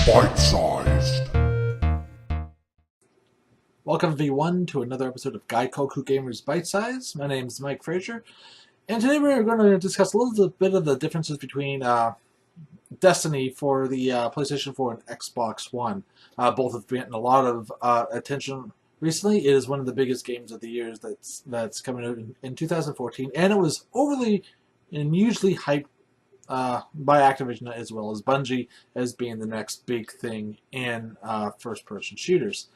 Bite-sized. Welcome everyone to another episode of Gaikoku Gamers Bite-Sized. My name is Mike Frazier, and today we're going to discuss a little bit of the differences between Destiny for the PlayStation 4 and Xbox One. Both have gotten a lot of attention recently. It is one of the biggest games of the year that's coming out in 2014, and it was overly and usually hyped by Activision as well as Bungie as being the next big thing in first-person shooters.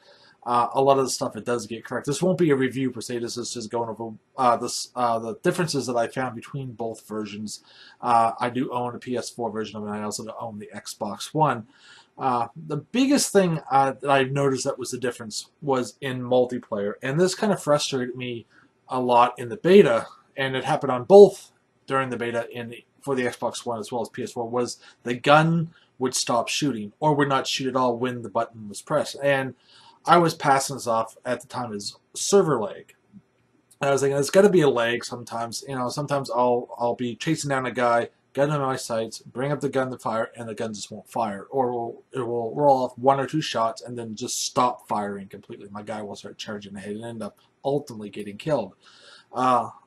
A lot of the stuff it does get correct. This won't be a review per se. This is just going over the differences that I found between both versions. I do own a PS4 version of it, and I also own the Xbox One. The biggest thing that I've noticed that was the difference was in multiplayer, and this kind of frustrated me a lot in the beta, and it happened on both during the beta for the Xbox One as well as PS4, was the gun would stop shooting or would not shoot at all when the button was pressed. And I was passing this off at the time as server lag. I was thinking, it's got to be a lag sometimes. You know, sometimes I'll be chasing down a guy, gun in my sights, bring up the gun to fire, and the gun just won't fire. Or it will roll off one or two shots and then just stop firing completely. My guy will start charging ahead and end up ultimately getting killed.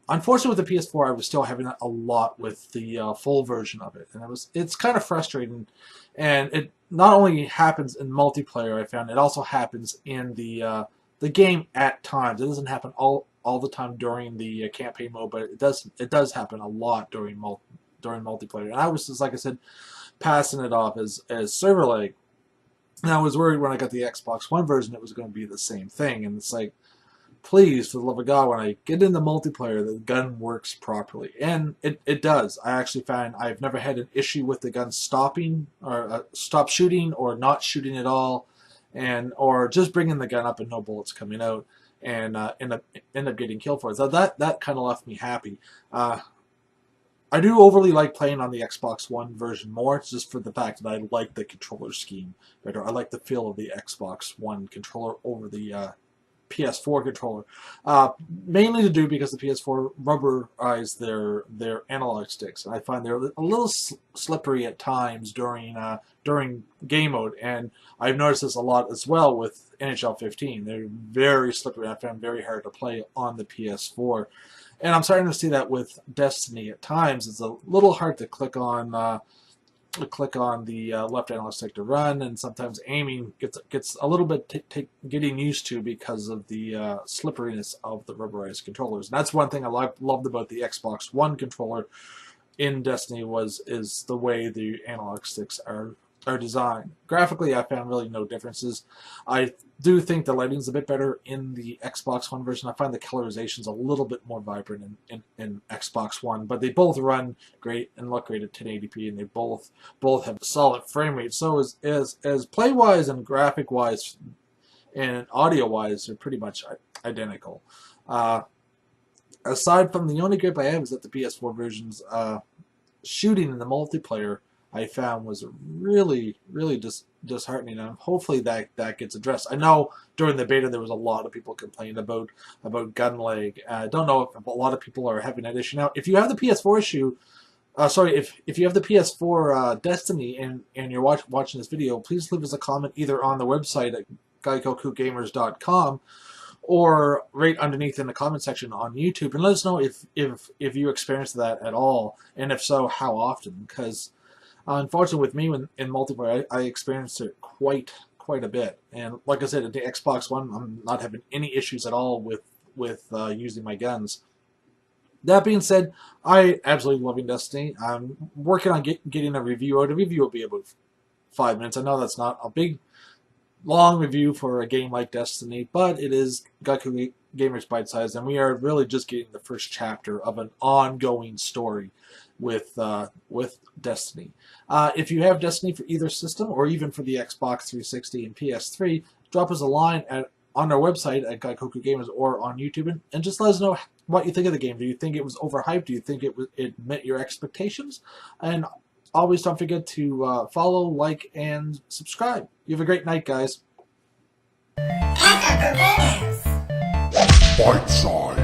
Unfortunately, with the PS4, I was still having that a lot with the full version of it, and it's kind of frustrating. And it not only happens in multiplayer, I found it also happens in the game at times. It doesn't happen all the time during the campaign mode, but it does happen a lot during multiplayer. And I was just, like I said, passing it off as server lag. And I was worried when I got the Xbox One version it was going to be the same thing. And it's like, please, for the love of God, when I get into multiplayer, the gun works properly. And it does. I actually find I've never had an issue with the gun stopping, or stop shooting, or not shooting at all, or just bringing the gun up and no bullets coming out, and end up getting killed for it. So that kind of left me happy. I do overly like playing on the Xbox One version more, just for the fact that I like the controller scheme better. I like the feel of the Xbox One controller over the PS4 controller, mainly to do because the PS4 rubberize their analog sticks, and I find they're a little slippery at times during game mode, and I've noticed this a lot as well with NHL 15. They're very slippery. I found very hard to play on the PS4, and I'm starting to see that with Destiny at times. It's a little hard to click on the left analog stick to run, and sometimes aiming gets a little bit getting used to because of the slipperiness of the rubberized controllers. And that's one thing I loved about the Xbox One controller in Destiny is the way the analog sticks are designed. Graphically, I found really no differences. I do think the lighting's a bit better in the Xbox One version. I find the colorization's a little bit more vibrant in Xbox One, but they both run great and look great at 1080p, and they both have solid frame rate. So as play-wise and graphic-wise and audio-wise, they're pretty much identical. Aside from the only gripe I have is that the PS4 version's shooting in the multiplayer I found was really disheartening, and hopefully that gets addressed. I know during the beta there was a lot of people complaining about gun lag. I don't know if a lot of people are having that issue now. If you have the PS4 issue, if you have the PS4 Destiny and you're watching this video, please leave us a comment either on the website at gaikokugamers.com or right underneath in the comment section on YouTube, and let us know if you experienced that at all, and if so, how often. Because unfortunately, with me in multiplayer, I experienced it quite a bit. And like I said, at the Xbox One, I'm not having any issues at all with using my guns. That being said, I absolutely loving Destiny. I'm working on getting a review out. A review will be about 5 minutes. I know that's not a big, long review for a game like Destiny, but it is Gaikoku Gamers Bite-Sized, and we are really just getting the first chapter of an ongoing story with Destiny. If you have Destiny for either system, or even for the Xbox 360 and PS3, drop us a line on our website at Gaikoku Gamers or on YouTube, and just let us know what you think of the game. Do you think it was overhyped? Do you think it met your expectations? And always don't forget to follow, like, and subscribe. You have a great night, guys. Bite-sized.